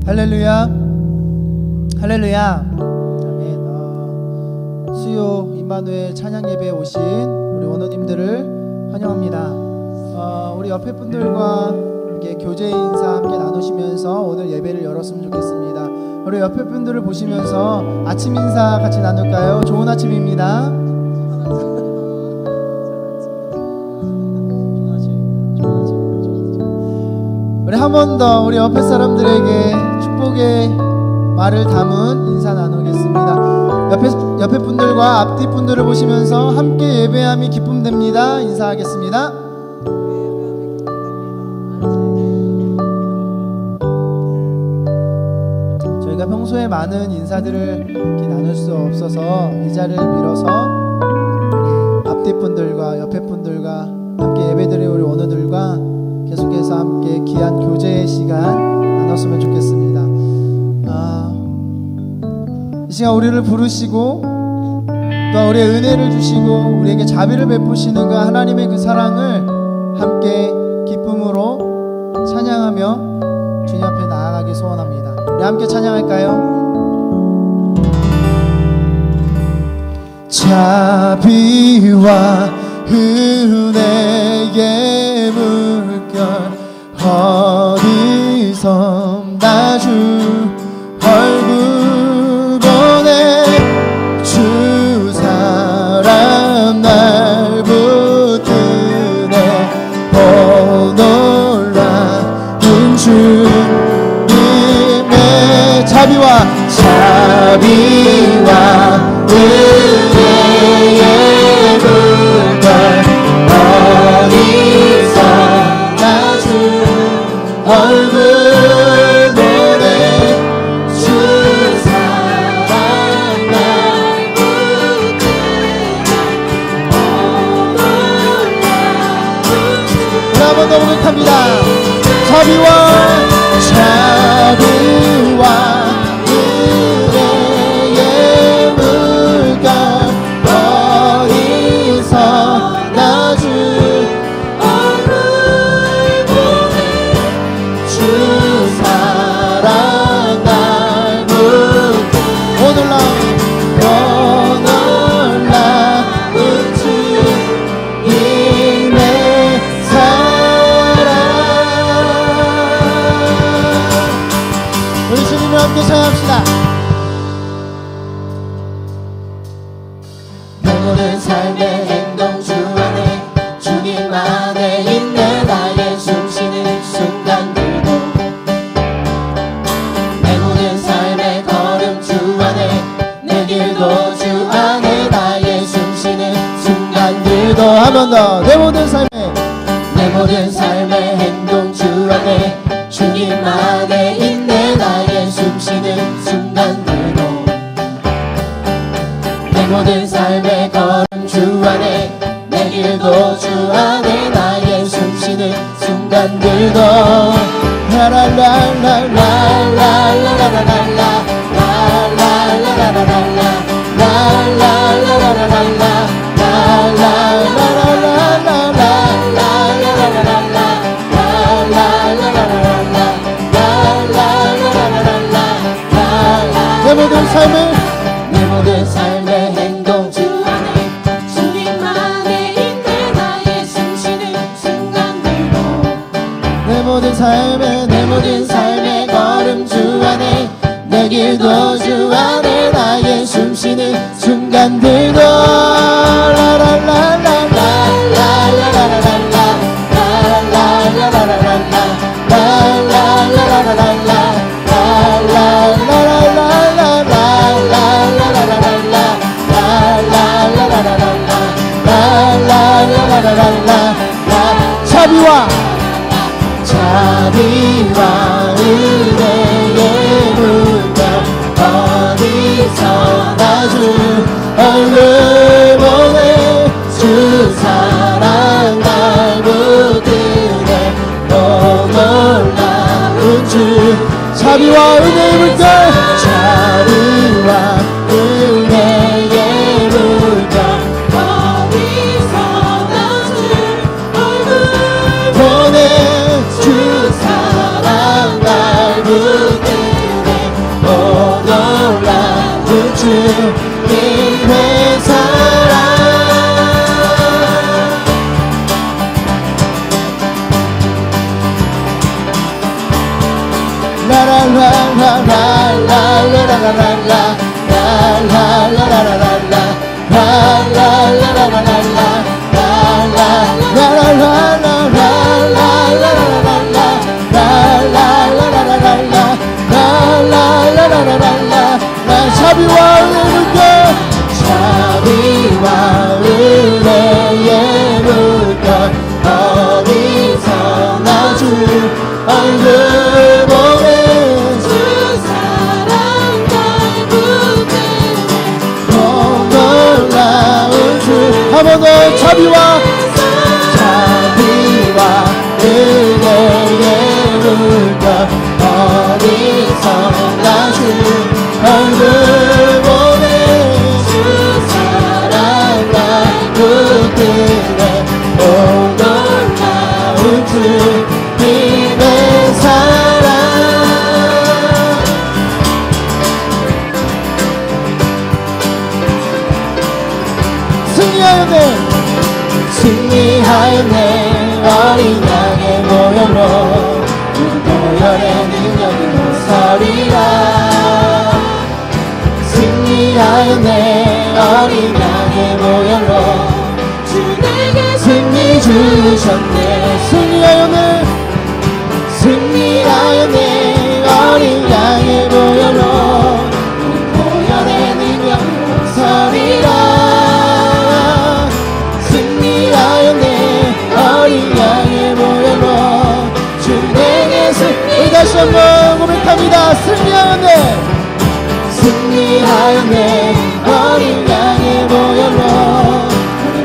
할렐루야, 할렐루야. 아멘. 수요 임마누엘 찬양 예배에 오신 우리 원우님들을 환영합니다. 우리 옆에 분들과 함께 교제 인사 함께 나누시면서 오늘 예배를 열었으면 좋겠습니다. 우리 옆에 분들을 보시면서 아침 인사 같이 나눌까요? 좋은 아침입니다. 우리 한 번 더 우리 옆에 사람들에게 축복의 말을 담은 인사 나누겠습니다. 옆에 분들과 앞뒤 분들을 보시면서 함께 예배함이 기쁨됩니다. 인사하겠습니다. 저희가 평소에 많은 인사들을 이렇게 나눌 수 없어서 이 자리를 빌어서 우리 앞뒤 분들과 옆에 분들과 함께 예배드릴 우리 원우들과 계속해서 함께 귀한 교제의 시간 나눴으면 좋겠습니다. 이 시간 우리를 부르시고 또 우리의 은혜를 주시고 우리에게 자비를 베푸시는 그 하나님의 그 사랑을 함께 기쁨으로 찬양하며 주님 앞에 나아가기 소원합니다. 우리 함께 찬양할까요? 자비와 은혜의 물결 어디서 나 주 얼굴 보내 주 사랑 날 붙드네 오 놀라운 주님의 자비와 은혜의 물결 어디서 나 주 얼굴 보내 주 사랑 날 붙드네 한 번 더 고백합니다. 자비와 은혜의 물결 어디서 나 주 얼굴 보내 주 사랑 날 붙드네 오 놀라운 주님의 사랑. 우리 주님을 함께 찬양합시다. 내 모든 삶의 행동 주 안에 주님 안에 있네 나의 숨쉬는 순간들도 내 모든 삶의 걸음 주 안에 내 길도 주 안에 나의 숨쉬는 순간들도 한 번 더 내 모든 삶의 행동 주 안에 주님 안에 있네 나의 숨쉬는 순간들도 내 모든 삶의 걸음 주 안에 내 길도 주 안에 나의 숨쉬는 순간들도 내 모든 삶의 행동 주 안에 주님 안에 있네 나의 숨쉬는 순간들도 내 모든 삶의 걸음 주 안에 내 길도 주 안에 나의 숨쉬는 순간들도 자비와 은혜의 물결 어디서 나 주 얼굴 보내 주 사랑 날 붙드네 오 놀라운 주 자비와 은혜의 물결 은혜의 물결 어디서 나 주 얼굴 보내 주 사랑 날 붙드네 자비와 은혜의 물결 어디서나 주 얼굴 보는 주 사랑 넓은 놀라운 주 한 번 더 자비와 은혜의 물결 어디서나 주 얼굴 보는 주 사랑 넓은 은혜 오 놀라운 주님의 사랑 승리하였네 어린 양의 보혈로 그 보혈의 능력으로 서리라 승리하였네 어린 양의 보혈로 주 내게 승리 주셨네 승리하였네 어린 양의 보혈로 그 보혈의 능력으로 서리라 어린 양의 보혈로 주 내게 승리 다시 한번 고백합니다. 승리하였네 어린 양의 보혈로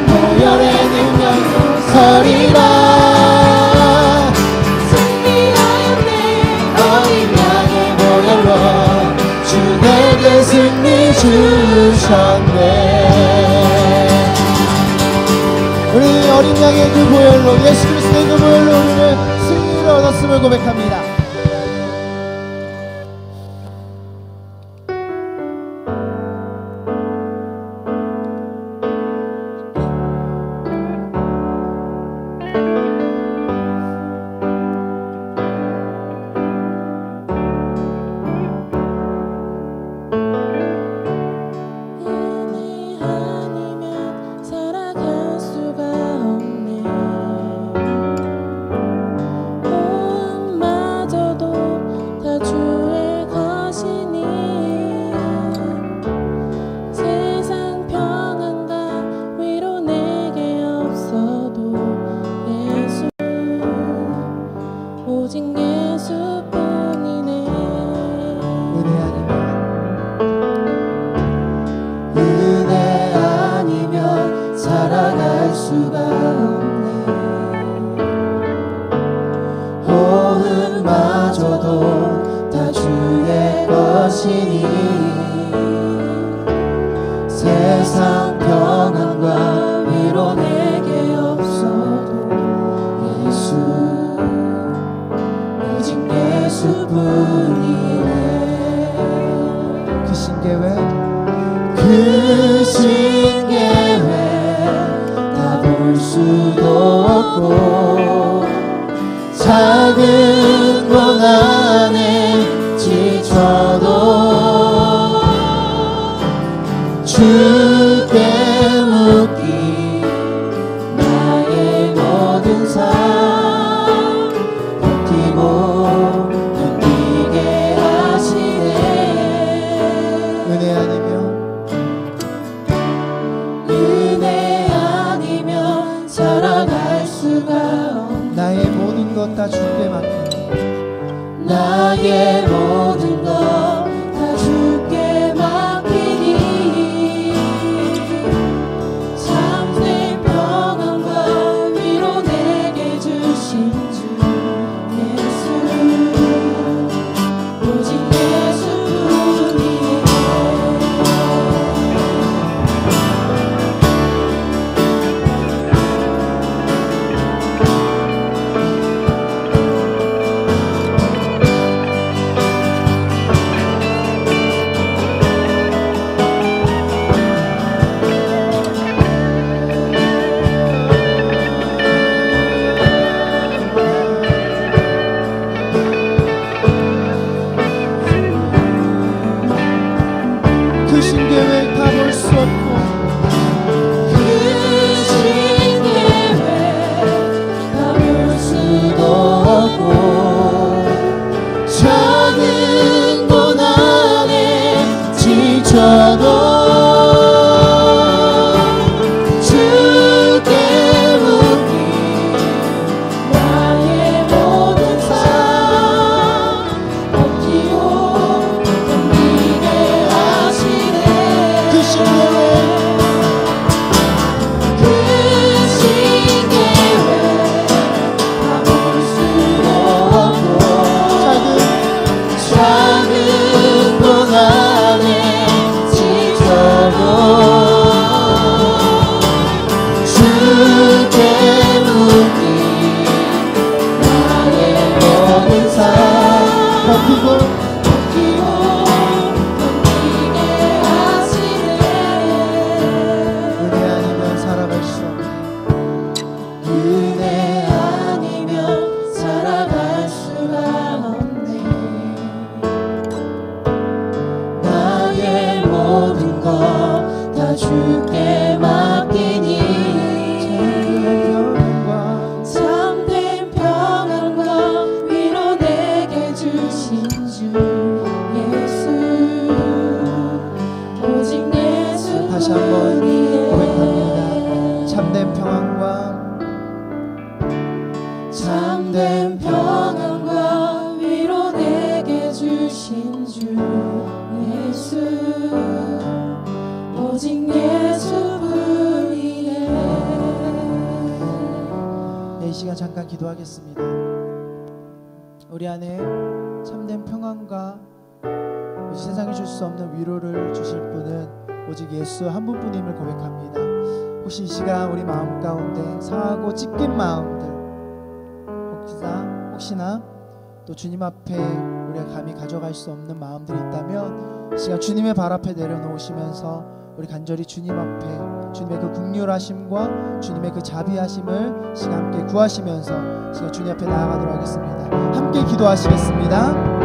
보혈의 능력으로 서리라 승리하였네 어린 양의 보혈로 주 내게 승리 주셨네. 우리 어린 양의 그 보혈로 예수 그리스도의 그 보혈로 우리는 승리를 얻었음을 고백합니다. 세상 평안과 위로 내게 없어도 예수 오직 예수뿐이네. 그 신계획 다 볼 수도 없고 작은 고난에 지쳐도 주께 묻기 나의 모든 삶 버티고 견디게 하시네. 은혜 아니면 살아갈 수가 없네. 나의 모든 것 다 주께 맡기니 나의 모든 것 다 주께 맡기니 참된 평안과 위로 내게 주신 주 예수 오직 예수뿐이네. 참된 평안과 위로 내게 주신 주 예수, 오직 예수뿐이네. 이 시간 잠깐 기도하겠습니다. 우리 안에 참된 평안과 세상이 줄 수 없는 위로를 주실 분은 오직 예수 한 분뿐임을 고백합니다. 혹시 이 시간 우리 마음 가운데 상하고 찢긴 마음들, 혹시나 또 주님 앞에 우리가 감히 가져갈 수 없는 마음들이 있다면 이 시간 주님의 발 앞에 내려놓으시면서 우리 간절히 주님 앞에 주님의 그 긍휼하심과 주님의 그 자비하심을 이 시간 함께 구하시면서 이 시간 주님 앞에 나아가도록 하겠습니다. 함께 기도하시겠습니다.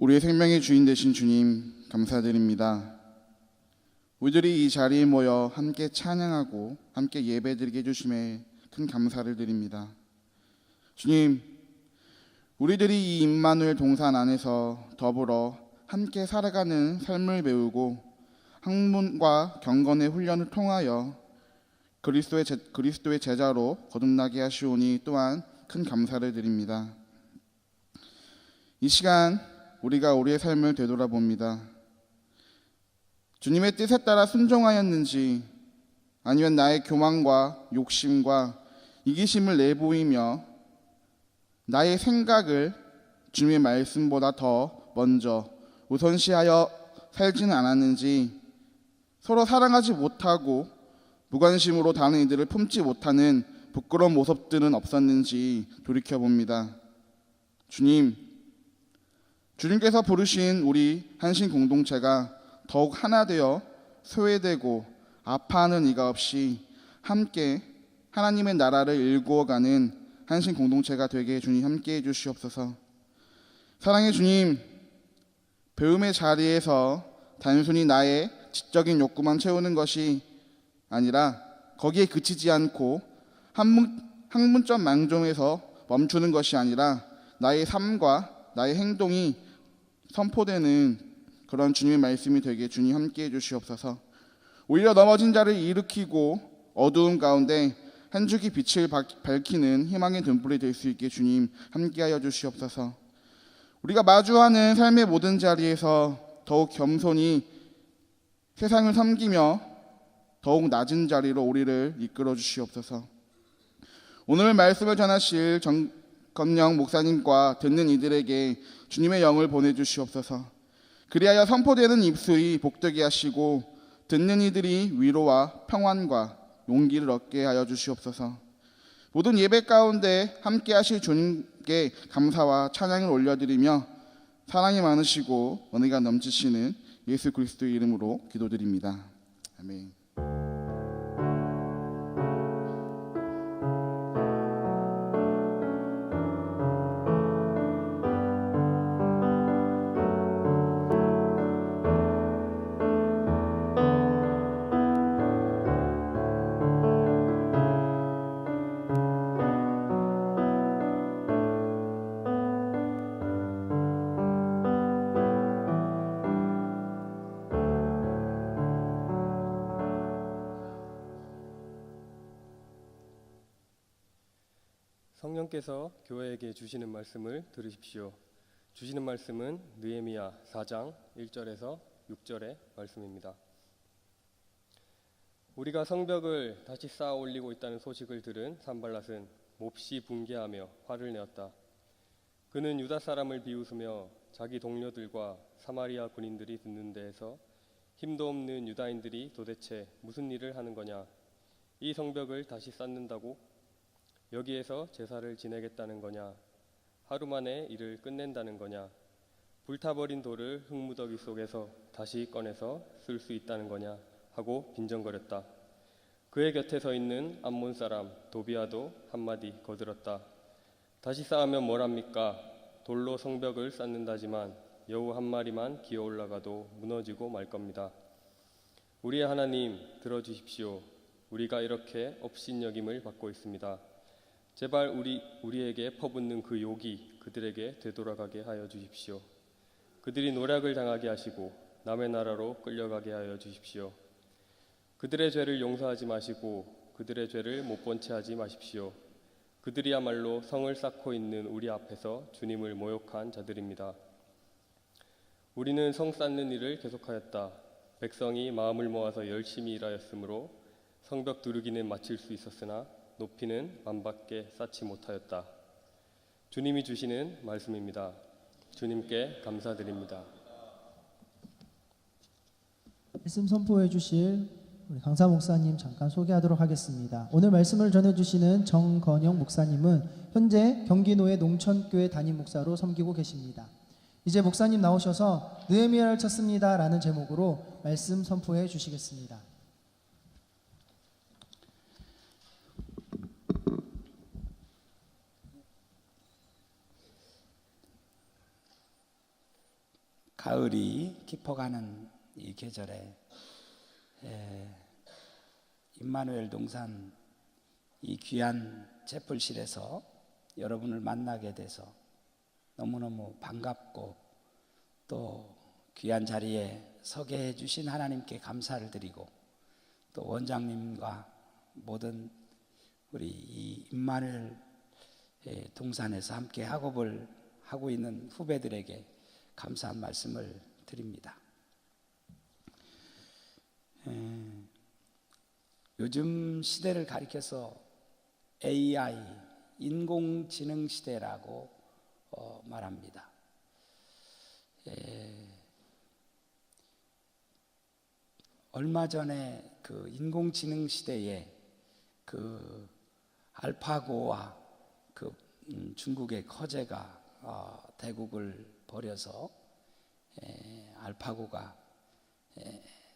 우리의 생명의 주인 되신 주님 감사드립니다. 우리들이 이 자리에 모여 함께 찬양하고 함께 예배드리게 해주심에 큰 감사를 드립니다. 주님, 우리들이 이 임마누엘 동산 안에서 더불어 함께 살아가는 삶을 배우고 학문과 경건의 훈련을 통하여 그리스도의 제자로 거듭나게 하시오니 또한 큰 감사를 드립니다. 이 시간 우리가 우리의 삶을 되돌아봅니다. 주님의 뜻에 따라 순종하였는지 아니면 나의 교만과 욕심과 이기심을 내보이며 나의 생각을 주님의 말씀보다 더 먼저 우선시하여 살지는 않았는지, 서로 사랑하지 못하고 무관심으로 다른 이들을 품지 못하는 부끄러운 모습들은 없었는지 돌이켜봅니다. 주님께서 부르신 우리 한신 공동체가 더욱 하나 되어 소외되고 아파하는 이가 없이 함께 하나님의 나라를 일구어가는 한신 공동체가 되게 주님 함께해 주시옵소서. 사랑의 주님, 배움의 자리에서 단순히 나의 지적인 욕구만 채우는 것이 아니라 거기에 그치지 않고 학문점 망종에서 멈추는 것이 아니라 나의 삶과 나의 행동이 선포되는 그런 주님의 말씀이 되게 주님 함께해 주시옵소서. 오히려 넘어진 자를 일으키고 어두운 가운데 한 줄기 빛을 밝히는 희망의 등불이 될 수 있게 주님 함께하여 주시옵소서. 우리가 마주하는 삶의 모든 자리에서 더욱 겸손히 세상을 섬기며 더욱 낮은 자리로 우리를 이끌어 주시옵소서. 오늘 말씀을 전하실 정건영 목사님과 듣는 이들에게 주님의 영을 보내주시옵소서. 그리하여 선포되는 입술이 복되게 하시고 듣는 이들이 위로와 평안과 용기를 얻게 하여 주시옵소서. 모든 예배 가운데 함께 하실 주님께 감사와 찬양을 올려드리며 사랑이 많으시고 은혜가 넘치시는 예수 그리스도의 이름으로 기도드립니다. 아멘. 성령께서 교회에게 주시는 말씀을 들으십시오. 주시는 말씀은 느헤미야 4장 1절에서 6절의 말씀입니다. 우리가 성벽을 다시 쌓아 올리고 있다는 소식을 들은 산발랏은 몹시 분개하며 화를 내었다. 그는 유다 사람을 비웃으며 자기 동료들과 사마리아 군인들이 듣는 데에서 힘도 없는 유다인들이 도대체 무슨 일을 하는 거냐? 이 성벽을 다시 쌓는다고? 여기에서 제사를 지내겠다는 거냐? 하루 만에 일을 끝낸다는 거냐? 불타버린 돌을 흙무더기 속에서 다시 꺼내서 쓸 수 있다는 거냐? 하고 빈정거렸다. 그의 곁에 서 있는 암몬 사람 도비아도 한마디 거들었다. 다시 쌓으면 뭘합니까? 돌로 성벽을 쌓는다지만 여우 한 마리만 기어 올라가도 무너지고 말 겁니다. 우리의 하나님 들어주십시오. 우리가 이렇게 업신여김을 받고 있습니다. 제발 우리에게 퍼붓는 그 욕이 그들에게 되돌아가게 하여 주십시오. 그들이 노략을 당하게 하시고 남의 나라로 끌려가게 하여 주십시오. 그들의 죄를 용서하지 마시고 그들의 죄를 못 본 채 하지 마십시오. 그들이야말로 성을 쌓고 있는 우리 앞에서 주님을 모욕한 자들입니다. 우리는 성 쌓는 일을 계속하였다. 백성이 마음을 모아서 열심히 일하였으므로 성벽 두르기는 마칠 수 있었으나 높이는 만밖에 쌓지 못하였다. 주님이 주시는 말씀입니다. 주님께 감사드립니다. 말씀 선포해 주실 우리 강사 목사님 잠깐 소개하도록 하겠습니다. 오늘 말씀을 전해주시는 정건영 목사님은 현재 경기도의 농천교회 담임 목사로 섬기고 계십니다. 이제 목사님 나오셔서 느헤미야를 찾습니다 라는 제목으로 말씀 선포해 주시겠습니다. 가을이 깊어가는 이 계절에 임마누엘 동산 이 귀한 채플실에서 여러분을 만나게 돼서 너무너무 반갑고 또 귀한 자리에 서게 해주신 하나님께 감사를 드리고 또 원장님과 모든 우리 이 임마누엘 동산에서 함께 학업을 하고 있는 후배들에게 감사한 말씀을 드립니다. 요즘 시대를 가리켜서 AI, 인공지능 시대라고 말합니다. 얼마 전에 그 인공지능 시대에 그 알파고와 그 중국의 커제가 대국을 벌여서 알파고가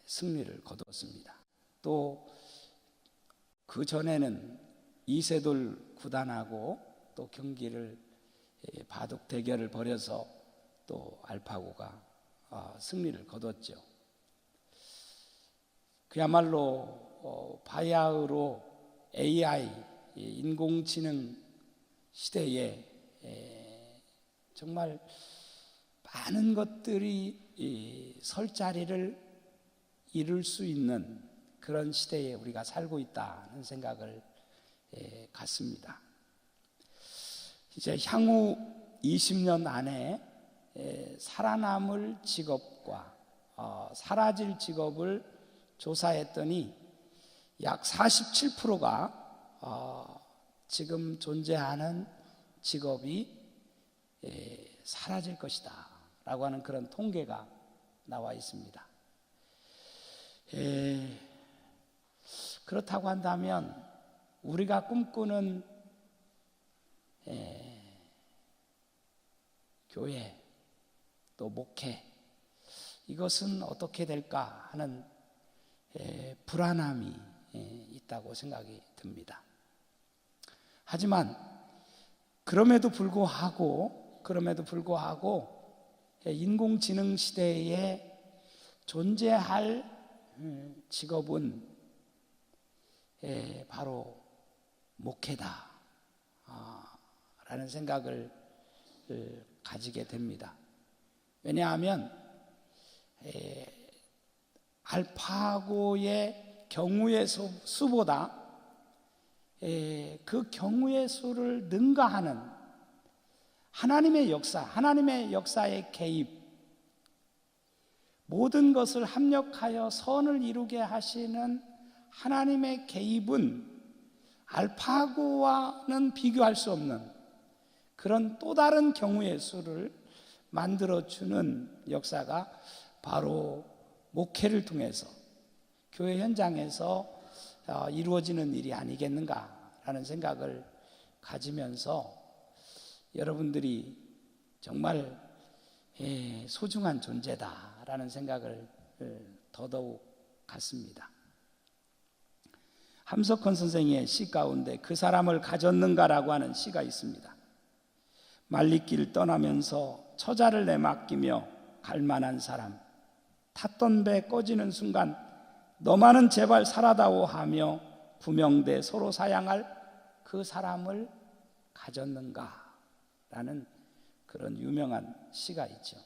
승리를 거두었습니다. 또 그 전에는 이세돌 구단하고 또 경기를 바둑 대결을 벌여서 또 알파고가 승리를 거뒀죠. 그야말로 바야흐로 AI 인공지능 시대에 정말 많은 것들이 설 자리를 이룰 수 있는 그런 시대에 우리가 살고 있다는 생각을 갖습니다. 이제 향후 20년 안에 살아남을 직업과 사라질 직업을 조사했더니 약 47%가 지금 존재하는 직업이 사라질 것이다 라고 하는 그런 통계가 나와 있습니다. 그렇다고 한다면 우리가 꿈꾸는 교회 또 목회 이것은 어떻게 될까 하는 불안함이 있다고 생각이 듭니다. 하지만 그럼에도 불구하고 인공지능 시대에 존재할 직업은 바로 목회다 라는 생각을 가지게 됩니다. 왜냐하면 알파고의 경우의 수보다 그 경우의 수를 능가하는 하나님의 역사의 개입, 모든 것을 합력하여 선을 이루게 하시는 하나님의 개입은 알파고와는 비교할 수 없는 그런 또 다른 경우의 수를 만들어주는 역사가 바로 목회를 통해서 교회 현장에서 이루어지는 일이 아니겠는가라는 생각을 가지면서 여러분들이 정말 소중한 존재다라는 생각을 더더욱 갖습니다. 함석헌 선생의 시 가운데 그 사람을 가졌는가라고 하는 시가 있습니다. 말리길 떠나면서 처자를 내맡기며 갈 만한 사람, 탔던 배 꺼지는 순간 너만은 제발 살아다오 하며 구명대 서로 사양할 그 사람을 가졌는가 라는 그런 유명한 시가 있죠.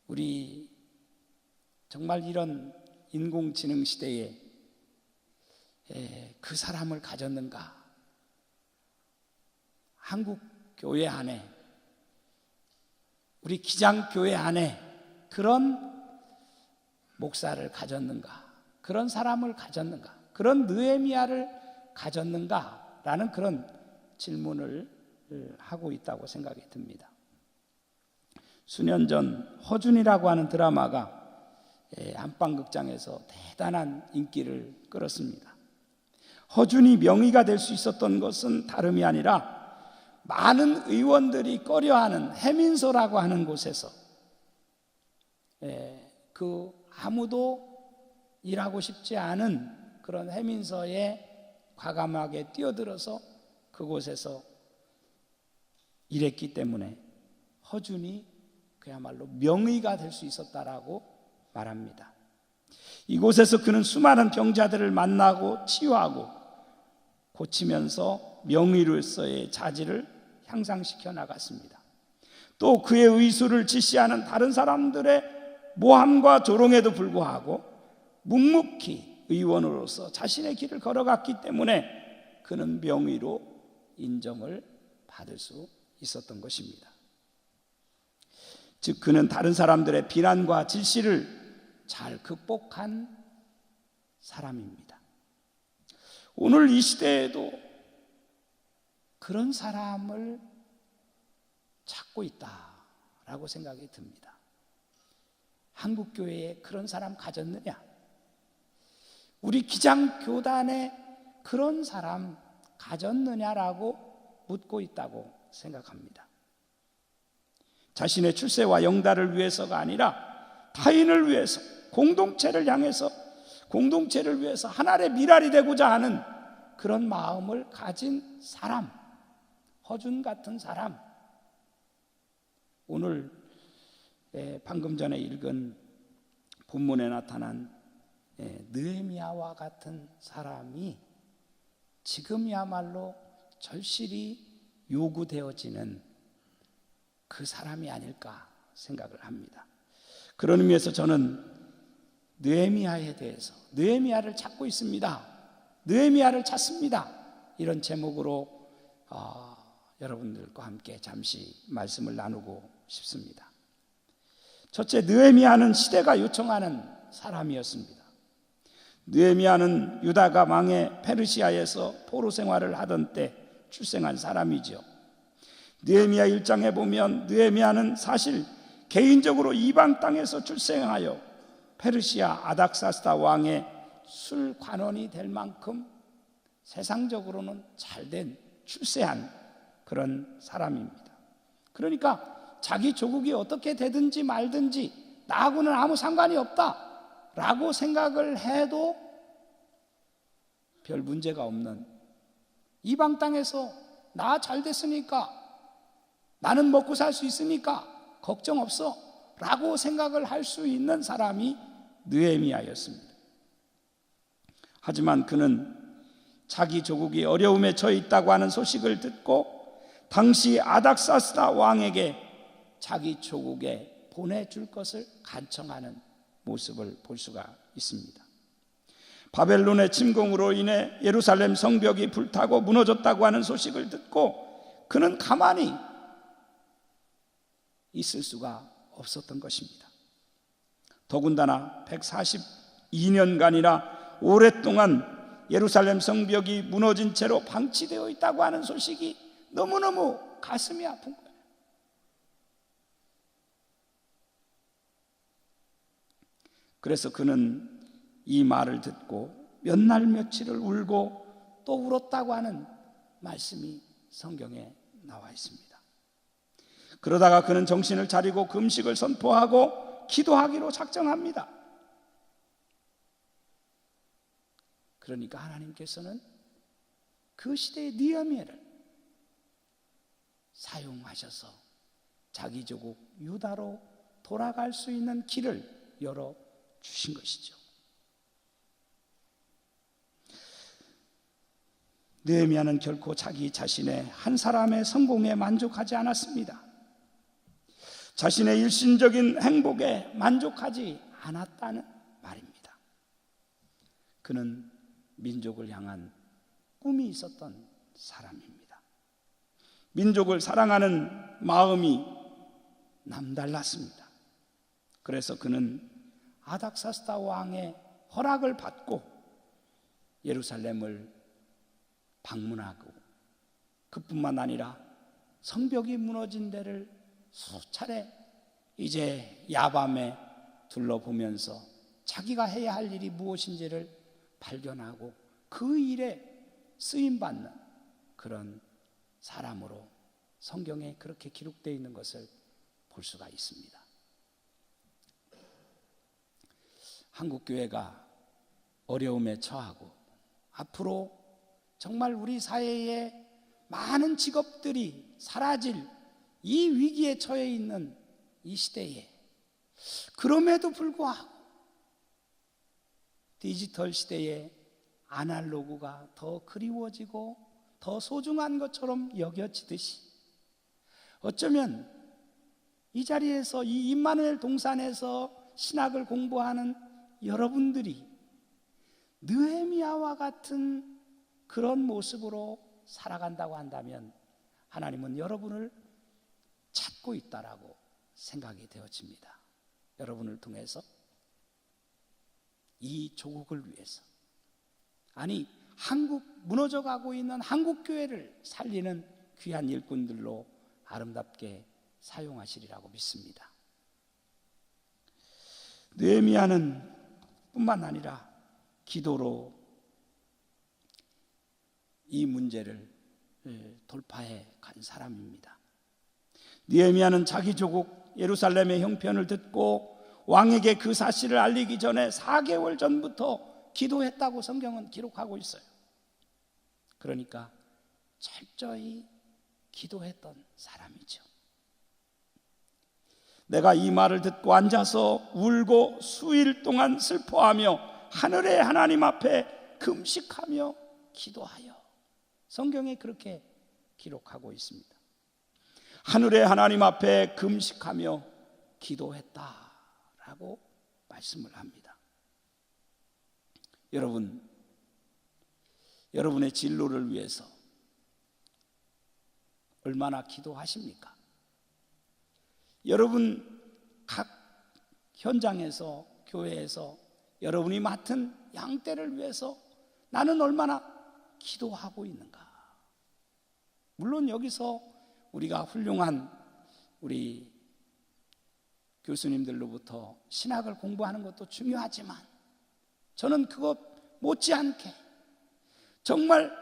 우리 정말 이런 인공지능 시대에 그 사람을 가졌는가? 한국 교회 안에, 우리 기장교회 안에 그런 목사를 가졌는가? 그런 사람을 가졌는가? 그런 느헤미야를 가졌는가? 라는 그런 질문을 하고 있다고 생각이 듭니다. 수년 전 허준이라고 하는 드라마가 안방극장에서 대단한 인기를 끌었습니다. 허준이 명의가 될 수 있었던 것은 다름이 아니라 많은 의원들이 꺼려하는 해민서라고 하는 곳에서 그 아무도 일하고 싶지 않은 그런 해민서에 과감하게 뛰어들어서 그곳에서 일했기 때문에 허준이 그야말로 명의가 될 수 있었다라고 말합니다. 이곳에서 그는 수많은 병자들을 만나고 치유하고 고치면서 명의로서의 자질을 향상시켜 나갔습니다. 또 그의 의술을 지시하는 다른 사람들의 모함과 조롱에도 불구하고 묵묵히 의원으로서 자신의 길을 걸어갔기 때문에 그는 명의로 인정을 받을 수 있었던 것입니다. 즉 그는 다른 사람들의 비난과 질시를 잘 극복한 사람입니다. 오늘 이 시대에도 그런 사람을 찾고 있다라고 생각이 듭니다. 한국교회에 그런 사람 가졌느냐? 우리 기장교단에 그런 사람 가졌느냐라고 묻고 있다고 생각합니다. 자신의 출세와 영달을 위해서가 아니라 타인을 위해서, 공동체를 향해서, 공동체를 위해서 하나의 미랄이 되고자 하는 그런 마음을 가진 사람, 허준 같은 사람, 오늘 방금 전에 읽은 본문에 나타난 느헤미야와 같은 사람이 지금이야말로 절실히 요구되어지는 그 사람이 아닐까 생각을 합니다. 그런 의미에서 저는 느헤미야에 대해서, 느헤미야를 찾고 있습니다, 느헤미야를 찾습니다, 이런 제목으로 여러분들과 함께 잠시 말씀을 나누고 싶습니다. 첫째, 느헤미야는 시대가 요청하는 사람이었습니다. 느헤미야는 유다가 망해 페르시아에서 포로 생활을 하던 때 출생한 사람이죠. 느헤미야 1장에 보면 느헤미야는 사실 개인적으로 이방 땅에서 출생하여 페르시아 아닥사스다 왕의 술관원이 될 만큼 세상적으로는 잘된 출세한 그런 사람입니다. 그러니까 자기 조국이 어떻게 되든지 말든지 나하고는 아무 상관이 없다라고 생각을 해도 별 문제가 없는, 이방 땅에서 나 잘 됐으니까, 나는 먹고 살 수 있으니까 걱정 없어 라고 생각을 할 수 있는 사람이 느헤미야였습니다. 하지만 그는 자기 조국이 어려움에 처해 있다고 하는 소식을 듣고 당시 아닥사스다 왕에게 자기 조국에 보내줄 것을 간청하는 모습을 볼 수가 있습니다. 바벨론의 침공으로 인해 예루살렘 성벽이 불타고 무너졌다고 하는 소식을 듣고 그는 가만히 있을 수가 없었던 것입니다. 더군다나 142년간이나 오랫동안 예루살렘 성벽이 무너진 채로 방치되어 있다고 하는 소식이 너무너무 가슴이 아픈 거예요. 그래서 그는 이 말을 듣고 몇 날 며칠을 울고 또 울었다고 하는 말씀이 성경에 나와 있습니다. 그러다가 그는 정신을 차리고 금식을 선포하고 기도하기로 작정합니다. 그러니까 하나님께서는 그 시대의 느헤미야를 사용하셔서 자기 조국 유다로 돌아갈 수 있는 길을 열어주신 것이죠. 느헤미야는 결코 자기 자신의 한 사람의 성공에 만족하지 않았습니다. 자신의 일신적인 행복에 만족하지 않았다는 말입니다. 그는 민족을 향한 꿈이 있었던 사람입니다. 민족을 사랑하는 마음이 남달랐습니다. 그래서 그는 아닥사스다 왕의 허락을 받고 예루살렘을 방문하고 그뿐만 아니라 성벽이 무너진 데를 수차례 이제 야밤에 둘러보면서 자기가 해야 할 일이 무엇인지를 발견하고 그 일에 쓰임받는 그런 사람으로 성경에 그렇게 기록되어 있는 것을 볼 수가 있습니다. 한국교회가 어려움에 처하고 앞으로 정말 우리 사회에 많은 직업들이 사라질 이 위기에 처해 있는 이 시대에 그럼에도 불구하고 디지털 시대에 아날로그가 더 그리워지고 더 소중한 것처럼 여겨지듯이 어쩌면 이 자리에서 이 임마누엘 동산에서 신학을 공부하는 여러분들이 느헤미야와 같은 그런 모습으로 살아간다고 한다면 하나님은 여러분을 찾고 있다라고 생각이 되어집니다. 여러분을 통해서 이 조국을 위해서, 아니 한국 무너져가고 있는 한국교회를 살리는 귀한 일꾼들로 아름답게 사용하시리라고 믿습니다. 느헤미야는 뿐만 아니라 기도로 이 문제를 돌파해 간 사람입니다. 느헤미야는 자기 조국 예루살렘의 형편을 듣고 왕에게 그 사실을 알리기 전에 4개월 전부터 기도했다고 성경은 기록하고 있어요. 그러니까 철저히 기도했던 사람이죠. 내가 이 말을 듣고 앉아서 울고 수일 동안 슬퍼하며 하늘의 하나님 앞에 금식하며 기도하여, 성경에 그렇게 기록하고 있습니다. 하늘의 하나님 앞에 금식하며 기도했다라고 말씀을 합니다. 여러분의 진로를 위해서 얼마나 기도하십니까? 여러분 각 현장에서, 교회에서 여러분이 맡은 양떼를 위해서 나는 얼마나 기도하고 있는가? 물론 여기서 우리가 훌륭한 우리 교수님들로부터 신학을 공부하는 것도 중요하지만 저는 그것 못지않게 정말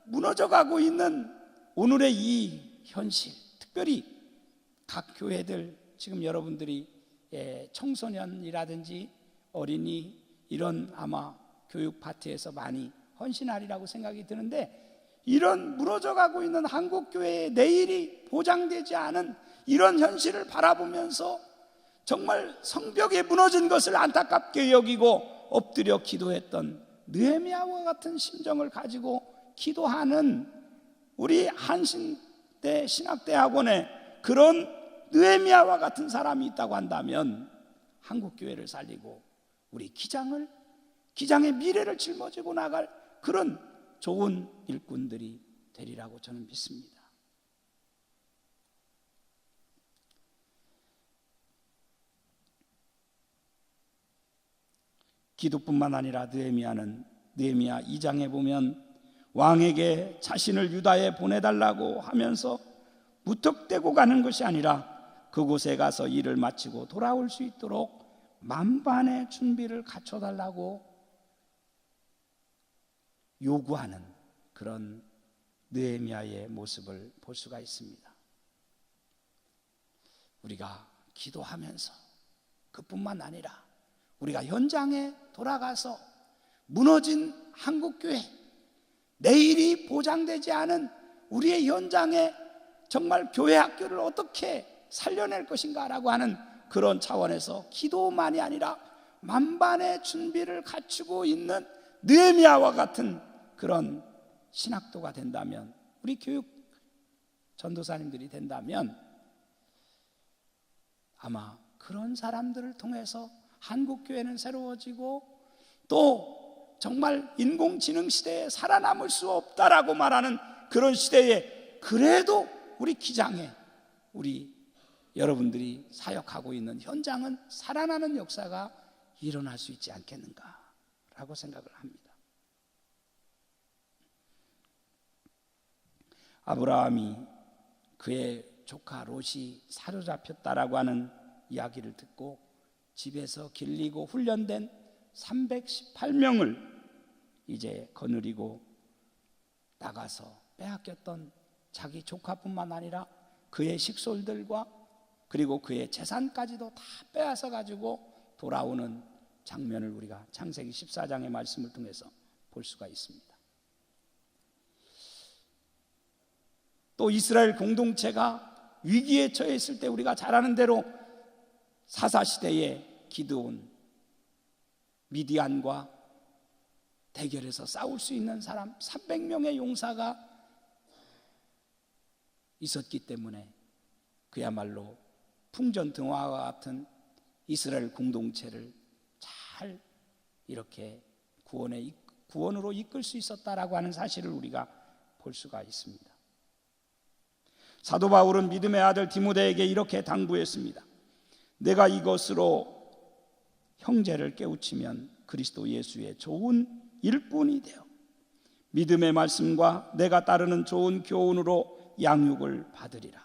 무너져가고 있는 오늘의 이 현실, 특별히 각 교회들, 지금 여러분들이 청소년이라든지 어린이 이런 아마 교육 파트에서 많이 헌신하리라고 생각이 드는데, 이런 무너져가고 있는 한국교회의 내일이 보장되지 않은 이런 현실을 바라보면서 정말 성벽이 무너진 것을 안타깝게 여기고 엎드려 기도했던 느헤미야와 같은 심정을 가지고 기도하는 우리 한신대 신학대학원에 그런 느헤미야와 같은 사람이 있다고 한다면 한국교회를 살리고 우리 기장의 미래를 짊어지고 나갈 그런 좋은 일꾼들이 되리라고 저는 믿습니다. 기도뿐만 아니라 느헤미야는 느헤미야 2장에 보면 왕에게 자신을 유다에 보내달라고 하면서 무턱대고 가는 것이 아니라 그곳에 가서 일을 마치고 돌아올 수 있도록 만반의 준비를 갖춰달라고 요구하는 그런 느헤미야의 모습을 볼 수가 있습니다. 우리가 기도하면서 그뿐만 아니라 우리가 현장에 돌아가서 무너진 한국교회, 내일이 보장되지 않은 우리의 현장에 정말 교회 학교를 어떻게 살려낼 것인가라고 하는 그런 차원에서 기도만이 아니라 만반의 준비를 갖추고 있는 느헤미야와 같은 그런 신학도가 된다면, 우리 교육 전도사님들이 된다면 아마 그런 사람들을 통해서 한국교회는 새로워지고 또 정말 인공지능 시대에 살아남을 수 없다라고 말하는 그런 시대에 그래도 우리 기장에 우리 여러분들이 사역하고 있는 현장은 살아나는 역사가 일어날 수 있지 않겠는가라고 생각을 합니다. 아브라함이 그의 조카 롯이 사로잡혔다라고 하는 이야기를 듣고 집에서 길리고 훈련된 318명을 이제 거느리고 나가서 빼앗겼던 자기 조카뿐만 아니라 그의 식솔들과 그리고 그의 재산까지도 다 빼앗아 가지고 돌아오는 장면을 우리가 창세기 14장의 말씀을 통해서 볼 수가 있습니다. 또 이스라엘 공동체가 위기에 처해 있을 때 우리가 잘 아는 대로 사사시대에 기드온, 미디안과 대결해서 싸울 수 있는 사람 300명의 용사가 있었기 때문에 그야말로 풍전등화와 같은 이스라엘 공동체를 잘 이렇게 구원으로 이끌 수 있었다라고 하는 사실을 우리가 볼 수가 있습니다. 사도 바울은 믿음의 아들 디모데에게 이렇게 당부했습니다. 내가 이것으로 형제를 깨우치면 그리스도 예수의 좋은 일꾼이 되어 믿음의 말씀과 내가 따르는 좋은 교훈으로 양육을 받으리라.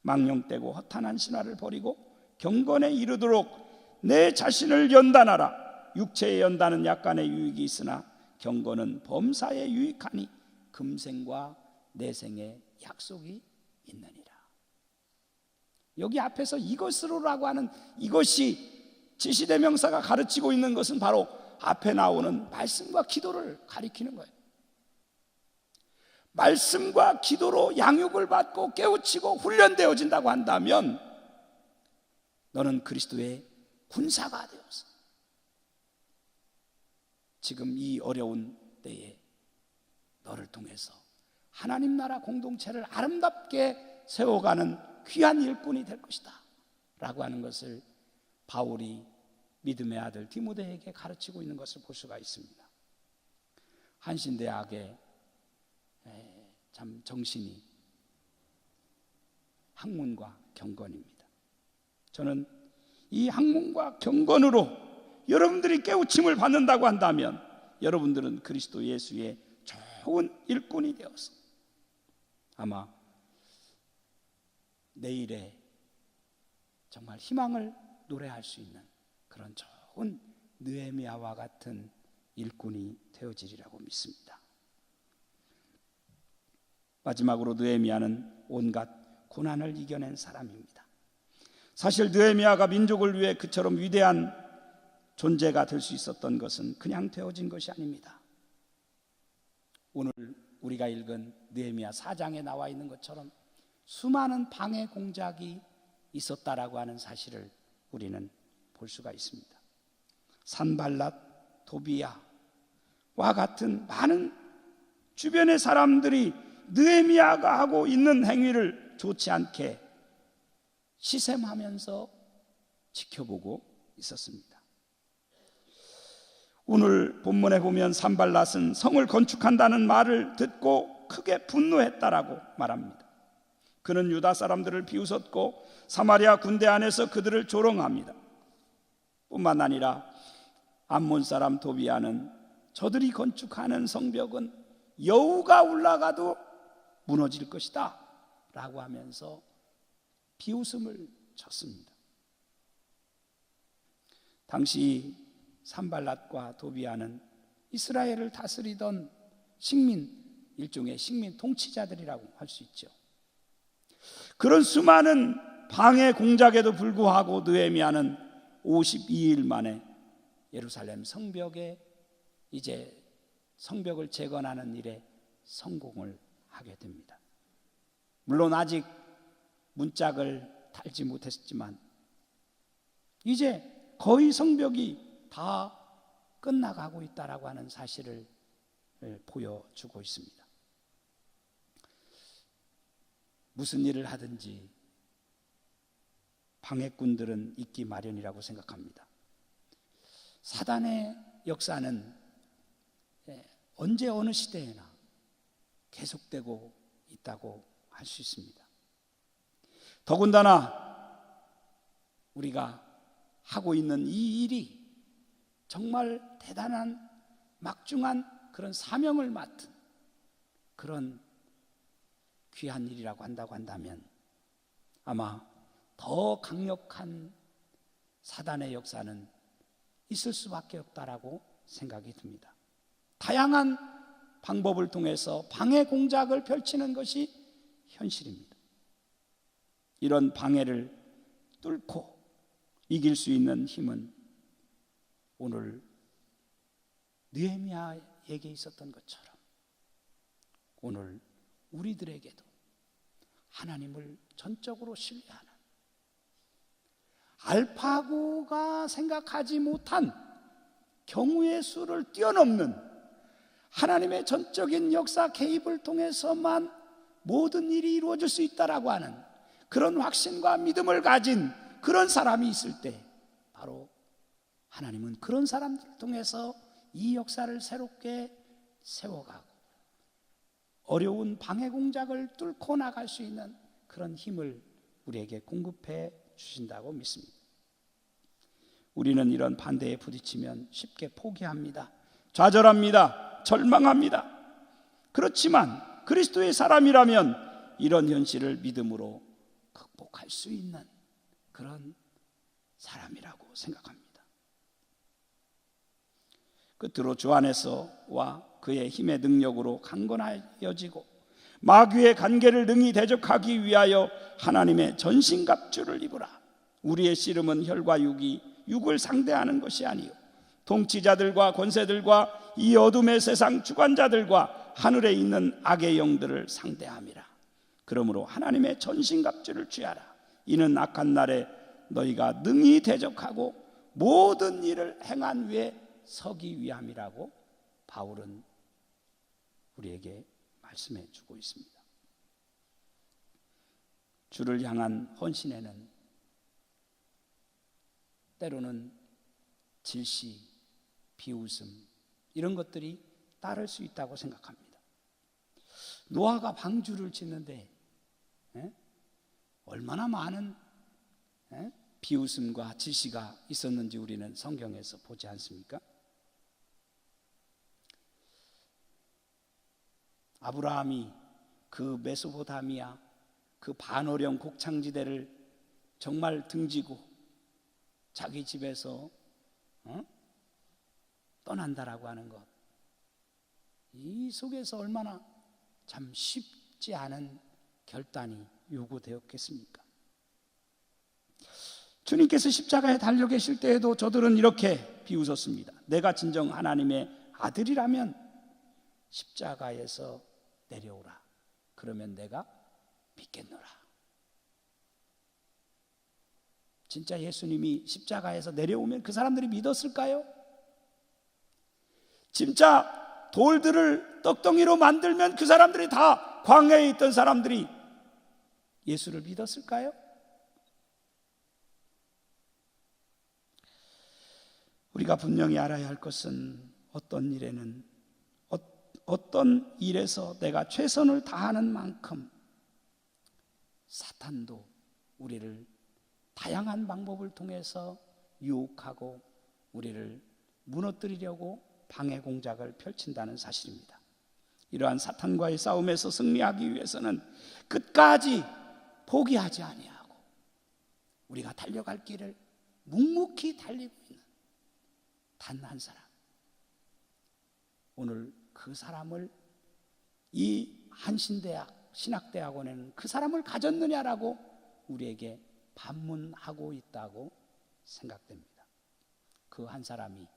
망령되고 허탄한 신화를 버리고 경건에 이르도록 내 자신을 연단하라. 육체의 연단은 약간의 유익이 있으나 경건은 범사에 유익하니 금생과 내생의 약속이 있느니라. 여기 앞에서 이것으로라고 하는 이것이 지시대명사가 가르치고 있는 것은 바로 앞에 나오는 말씀과 기도를 가리키는 거예요. 말씀과 기도로 양육을 받고 깨우치고 훈련되어진다고 한다면 너는 그리스도의 군사가 되어서 지금 이 어려운 때에 너를 통해서 하나님 나라 공동체를 아름답게 세워가는 귀한 일꾼이 될 것이다 라고 하는 것을 바울이 믿음의 아들 디모데에게 가르치고 있는 것을 볼 수가 있습니다. 한신대학의 참 정신이 학문과 경건입니다. 저는 이 학문과 경건으로 여러분들이 깨우침을 받는다고 한다면 여러분들은 그리스도 예수의 좋은 일꾼이 되어서 아마 내일에 정말 희망을 노래할 수 있는 그런 좋은 느헤미야와 같은 일꾼이 되어지리라고 믿습니다. 마지막으로 느헤미야는 온갖 고난을 이겨낸 사람입니다. 사실 느헤미야가 민족을 위해 그처럼 위대한 존재가 될 수 있었던 것은 그냥 되어진 것이 아닙니다. 오늘 우리가 읽은 느헤미야 4장에 나와 있는 것처럼 수많은 방해 공작이 있었다라고 하는 사실을 우리는 볼 수가 있습니다. 산발랏, 도비야와 같은 많은 주변의 사람들이 느헤미야가 하고 있는 행위를 좋지 않게 시샘하면서 지켜보고 있었습니다. 오늘 본문에 보면 산발랏은 성을 건축한다는 말을 듣고 크게 분노했다라고 말합니다. 그는 유다 사람들을 비웃었고 사마리아 군대 안에서 그들을 조롱합니다. 뿐만 아니라 암몬 사람 도비야는 저들이 건축하는 성벽은 여우가 올라가도 무너질 것이다 라고 하면서 비웃음을 쳤습니다. 당시 산발랏과 도비아는 이스라엘을 다스리던 일종의 식민 통치자들이라고 할 수 있죠. 그런 수많은 방해 공작에도 불구하고 느헤미야는 52일 만에 예루살렘 성벽을 재건하는 일에 성공을 하게 됩니다. 물론 아직 문짝을 달지 못했지만 이제 거의 성벽이 다 끝나가고 있다라고 하는 사실을 보여주고 있습니다. 무슨 일을 하든지 방해꾼들은 있기 마련이라고 생각합니다. 사단의 역사는 언제 어느 시대에나 계속되고 있다고 할 수 있습니다. 더군다나 우리가 하고 있는 이 일이 정말 대단한 막중한 그런 사명을 맡은 그런 귀한 일이라고 한다고 한다면 아마 더 강력한 사단의 역사는 있을 수밖에 없다라고 생각이 듭니다. 다양한 방법을 통해서 방해 공작을 펼치는 것이 현실입니다. 이런 방해를 뚫고 이길 수 있는 힘은 오늘 느헤미야에게 있었던 것처럼 오늘 우리들에게도 하나님을 전적으로 신뢰하는 알파고가 생각하지 못한 경우의 수를 뛰어넘는 하나님의 전적인 역사 개입을 통해서만 모든 일이 이루어질 수 있다라고 하는 그런 확신과 믿음을 가진 그런 사람이 있을 때 바로 하나님은 그런 사람들을 통해서 이 역사를 새롭게 세워가고 어려운 방해 공작을 뚫고 나갈 수 있는 그런 힘을 우리에게 공급해 주신다고 믿습니다. 우리는 이런 반대에 부딪히면 쉽게 포기합니다. 좌절합니다. 절망합니다. 그렇지만 그리스도의 사람이라면 이런 현실을 믿음으로 극복할 수 있는 그런 사람이라고 생각합니다. 끝으로 주 안에서와 그의 힘의 능력으로 강건하여지고 마귀의 간계를 능히 대적하기 위하여 하나님의 전신갑주를 입으라. 우리의 씨름은 혈과 육을 상대하는 것이 아니요 통치자들과 권세들과 이 어둠의 세상 주관자들과 하늘에 있는 악의 영들을 상대함이라. 그러므로 하나님의 전신갑주를 취하라. 이는 악한 날에 너희가 능히 대적하고 모든 일을 행한 후에 서기 위함이라고 바울은 우리에게 말씀해 주고 있습니다. 주를 향한 헌신에는 때로는 질시, 비웃음 이런 것들이 따를 수 있다고 생각합니다. 노아가 방주를 짓는데 얼마나 많은 비웃음과 질시가 있었는지 우리는 성경에서 보지 않습니까? 아브라함이 그 메소포타미아 그 반어령 곡창지대를 정말 등지고 자기 집에서 떠난다라고 하는 것, 이 속에서 얼마나 참 쉽지 않은 결단이 요구되었겠습니까? 주님께서 십자가에 달려 계실 때에도 저들은 이렇게 비웃었습니다. 내가 진정 하나님의 아들이라면 십자가에서 내려오라. 그러면 내가 믿겠노라. 진짜 예수님이 십자가에서 내려오면 그 사람들이 믿었을까요? 진짜 돌들을 떡덩이로 만들면 그 사람들이 다 광야에 있던 사람들이 예수를 믿었을까요? 우리가 분명히 알아야 할 것은 어떤 일에서 내가 최선을 다하는 만큼 사탄도 우리를 다양한 방법을 통해서 유혹하고 우리를 무너뜨리려고 방해 공작을 펼친다는 사실입니다. 이러한 사탄과의 싸움에서 승리하기 위해서는 끝까지 포기하지 아니하고 우리가 달려갈 길을 묵묵히 달리고 있는 단 한 사람, 오늘 그 사람을 이 한신대학 신학대학원에는 그 사람을 가졌느냐라고 우리에게 반문하고 있다고 생각됩니다. 그 한 사람이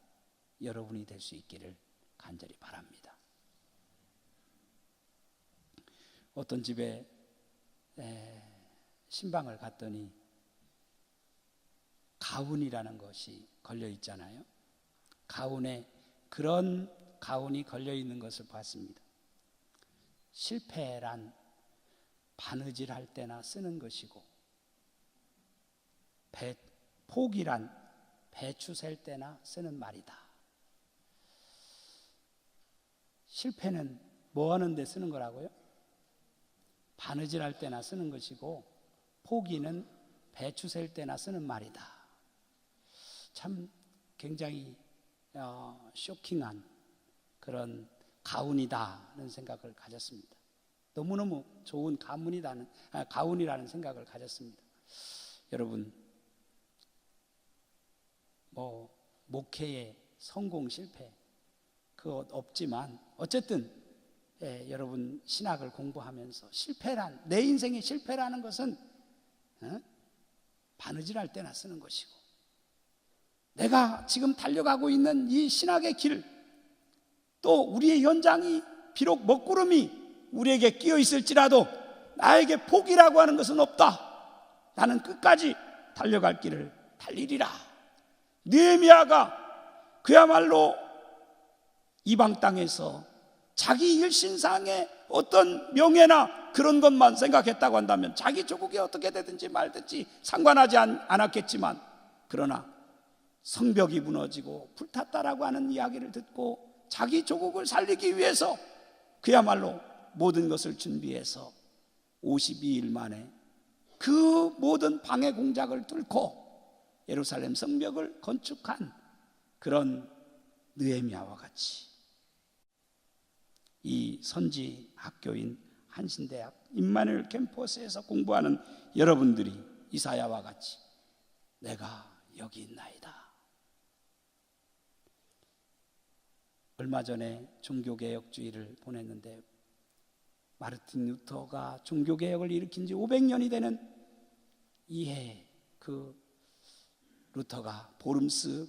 여러분이 될 수 있기를 간절히 바랍니다. 어떤 집에 신방을 갔더니 가훈이라는 것이 걸려 있잖아요. 가훈에 그런 가훈이 걸려 있는 것을 봤습니다. 실패란 바느질할 때나 쓰는 것이고, 포기란 배추 셀 때나 쓰는 말이다. 실패는 뭐 하는 데 쓰는 거라고요? 바느질할 때나 쓰는 것이고, 포기는 배추 셀 때나 쓰는 말이다. 참 굉장히 쇼킹한 그런 가훈이다는 생각을 가졌습니다. 너무너무 좋은 가훈이라는 생각을 가졌습니다. 여러분, 목회의 성공 실패 그것 없지만 어쨌든 여러분 신학을 공부하면서 내 인생의 실패라는 것은 바느질할 때나 쓰는 것이고, 내가 지금 달려가고 있는 이 신학의 길, 또 우리의 연장이 비록 먹구름이 우리에게 끼어 있을지라도 나에게 포기라고 하는 것은 없다. 나는 끝까지 달려갈 길을 달리리라. 느헤미야가 그야말로 이방 땅에서 자기 일신상의 어떤 명예나 그런 것만 생각했다고 한다면 자기 조국이 어떻게 되든지 말든지 상관하지 않았겠지만, 그러나 성벽이 무너지고 불탔다라고 하는 이야기를 듣고 자기 조국을 살리기 위해서 그야말로 모든 것을 준비해서 52일 만에 그 모든 방해 공작을 뚫고 예루살렘 성벽을 건축한 그런 느헤미야와 같이 이 선지 학교인 한신대학 임마누엘 캠퍼스에서 공부하는 여러분들이 이사야와 같이 내가 여기 있나이다. 얼마 전에 종교개혁주의를 보냈는데, 마르틴 루터가 종교개혁을 일으킨 지 500년이 되는 이해 그 루터가 보름스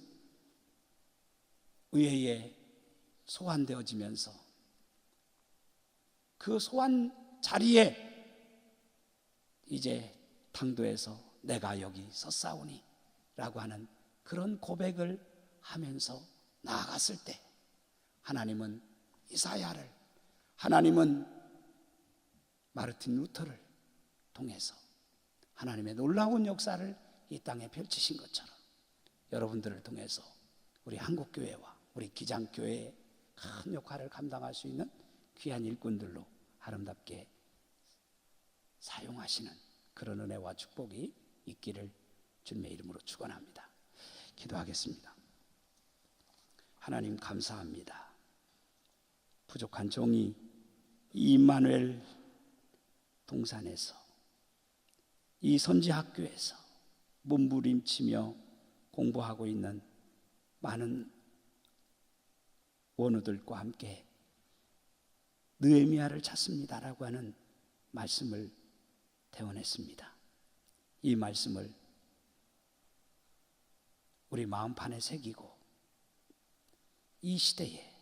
의회에 소환되어지면서 그 소환 자리에 이제 당도에서 내가 여기 섰사오니 라고 하는 그런 고백을 하면서 나아갔을 때, 하나님은 이사야를, 하나님은 마르틴 루터를 통해서 하나님의 놀라운 역사를 이 땅에 펼치신 것처럼 여러분들을 통해서 우리 한국교회와 우리 기장교회의 큰 역할을 감당할 수 있는 귀한 일꾼들로 아름답게 사용하시는 그런 은혜와 축복이 있기를 주님의 이름으로 축원합니다. 기도하겠습니다. 하나님 감사합니다. 부족한 종이 임마누엘 동산에서 이 선지학교에서 몸부림치며 공부하고 있는 많은 원우들과 함께 느헤미야를 찾습니다라고 하는 말씀을 대원했습니다. 이 말씀을 우리 마음판에 새기고 이 시대에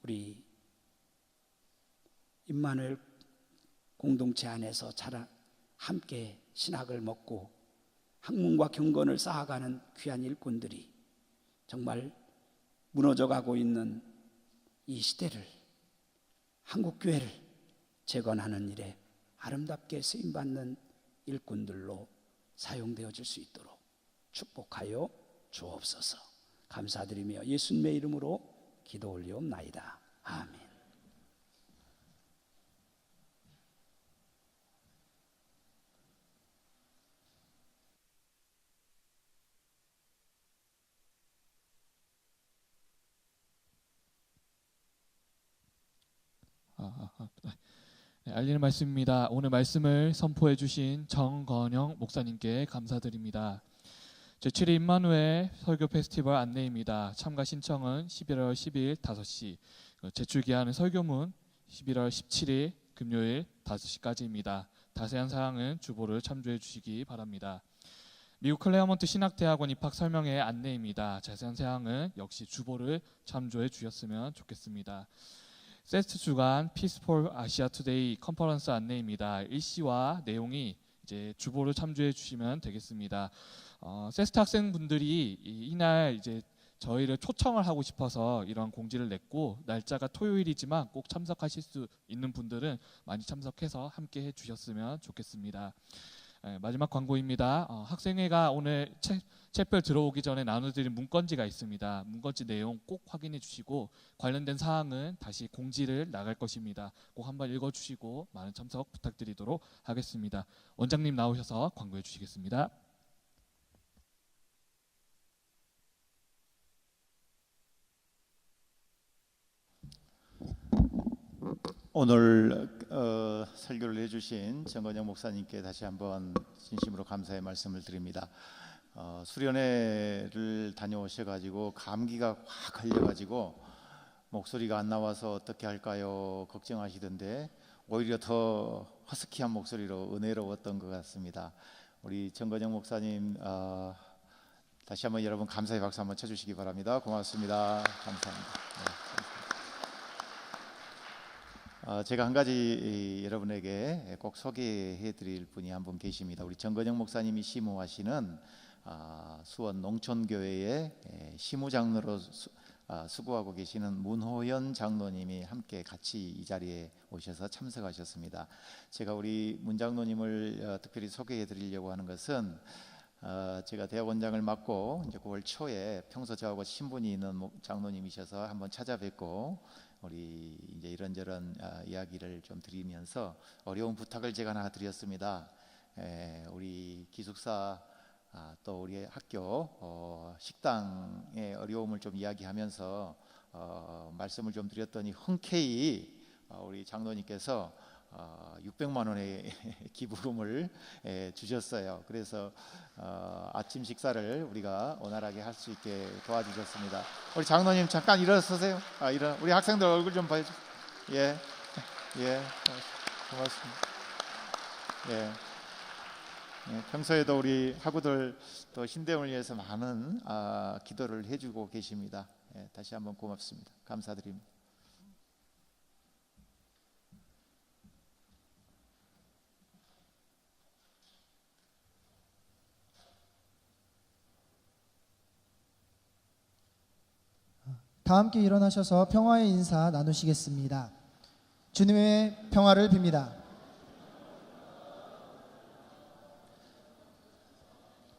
우리 임마누엘 공동체 안에서 함께 신학을 먹고 학문과 경건을 쌓아가는 귀한 일꾼들이 정말 무너져가고 있는 이 시대를, 한국교회를 재건하는 일에 아름답게 쓰임받는 일꾼들로 사용되어질 수 있도록 축복하여 주옵소서. 감사드리며 예수님의 이름으로 기도 올리옵나이다. 아멘. 네, 알리는 말씀입니다. 오늘 말씀을 선포해 주신 정건영 목사님께 감사드립니다. 제7회 임마누엘 설교 페스티벌 안내입니다. 참가 신청은 11월 10일 5시, 제출기한은 설교문 11월 17일 금요일 5시까지입니다. 자세한 사항은 주보를 참조해 주시기 바랍니다. 미국 클레어먼트 신학대학원 입학 설명회 안내입니다. 자세한 사항은 역시 주보를 참조해 주셨으면 좋겠습니다. 세스트 주간 피스폴 아시아 투데이 컨퍼런스 안내입니다. 일시와 내용이 이제 주보를 참조해 주시면 되겠습니다. 세스트 학생분들이 이날 이제 저희를 초청을 하고 싶어서 이런 공지를 냈고, 날짜가 토요일이지만 꼭 참석하실 수 있는 분들은 많이 참석해서 함께 해주셨으면 좋겠습니다. 마지막 광고입니다. 학생회가 오늘 챕별 들어오기 전에 나눠드린 문건지가 있습니다. 문건지 내용 꼭 확인해 주시고 관련된 사항은 다시 공지를 나갈 것입니다. 꼭 한번 읽어주시고 많은 참석 부탁드리도록 하겠습니다. 원장님 나오셔서 광고해 주시겠습니다. 오늘 설교를 해주신 정건영 목사님께 다시 한번 진심으로 감사의 말씀을 드립니다. 수련회를 다녀오셔가지고 감기가 확 걸려가지고 목소리가 안 나와서 어떻게 할까요 걱정하시던데, 오히려 더 허스키한 목소리로 은혜로웠던 것 같습니다. 우리 정건영 목사님 다시 한번 여러분 감사의 박수 한번 쳐주시기 바랍니다. 고맙습니다. 감사합니다. 네. 제가 한 가지 여러분에게 꼭 소개해 드릴 분이 한 분 계십니다. 우리 정건영 목사님이 시무하시는 수원 농촌교회의 시무장로로 수고하고 계시는 문호연 장로님이 함께 같이 이 자리에 오셔서 참석하셨습니다. 제가 우리 문 장로님을 특별히 소개해 드리려고 하는 것은 제가 대학원장을 맡고 이제 9월 초에 평소 저하고 친분이 있는 장로님이셔서 한번 찾아뵙고 우리 이제 이런저런 이야기를 좀 드리면서 어려운 부탁을 제가 하나 드렸습니다. 우리 기숙사 또 우리 학교 식당의 어려움을 좀 이야기하면서 말씀을 좀 드렸더니 흔쾌히 우리 장로님께서 600만 원의 기부금을 주셨어요. 그래서 아침 식사를 우리가 원활하게 할 수 있게 도와주셨습니다. 우리 장로님 잠깐 일어서세요. 우리 학생들 얼굴 좀 봐주세요. 예, 고맙습니다. 예. 평소에도 우리 학우들 또 신대원을 위해서 많은 기도를 해주고 계십니다. 다시 한번 고맙습니다. 감사드립니다. 다 함께 일어나셔서 평화의 인사 나누시겠습니다. 주님의 평화를 빕니다.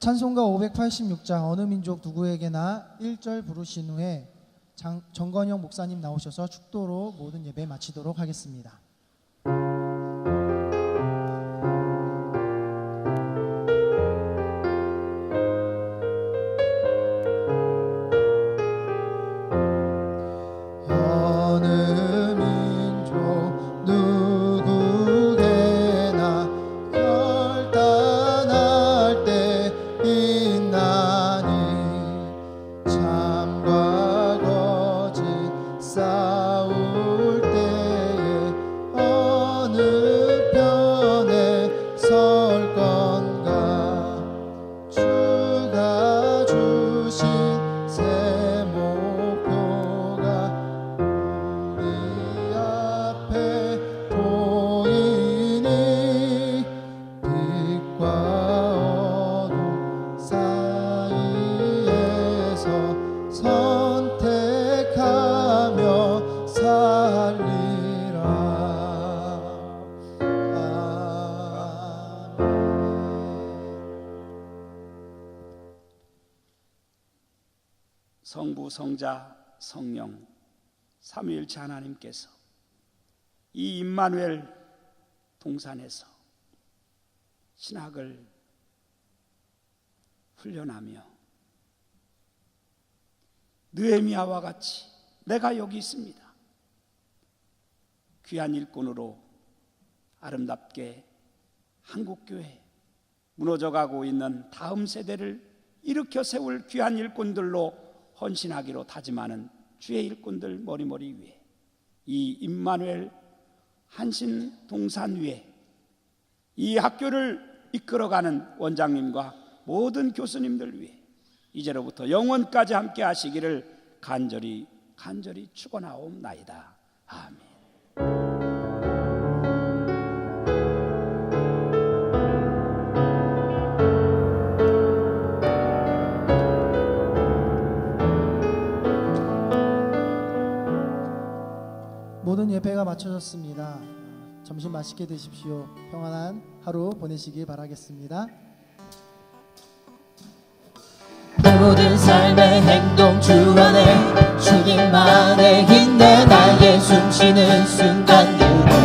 찬송가 586장 어느 민족 누구에게나 1절 부르신 후에 정건영 목사님 나오셔서 축도로 모든 예배 마치도록 하겠습니다. 성부, 성자, 성령 삼위일체 하나님께서 이 임마누엘 동산에서 신학을 훈련하며 느헤미야와 같이 내가 여기 있습니다, 귀한 일꾼으로 아름답게 한국교회 무너져가고 있는 다음 세대를 일으켜 세울 귀한 일꾼들로 헌신하기로 다짐하는 주의 일꾼들 머리머리 위에, 이 임마누엘 한신동산 위에 이 학교를 이끌어가는 원장님과 모든 교수님들 위해 이제로부터 영원까지 함께 하시기를 간절히 축원하옵나이다. 아멘. 모든 예배가 마쳐졌습니다. 점심 맛있게 드십시오. 평안한 하루 보내시길 바라겠습니다. 내 모든 삶의 행동 주 안에 주님만의 힘내 나의 숨쉬는 순간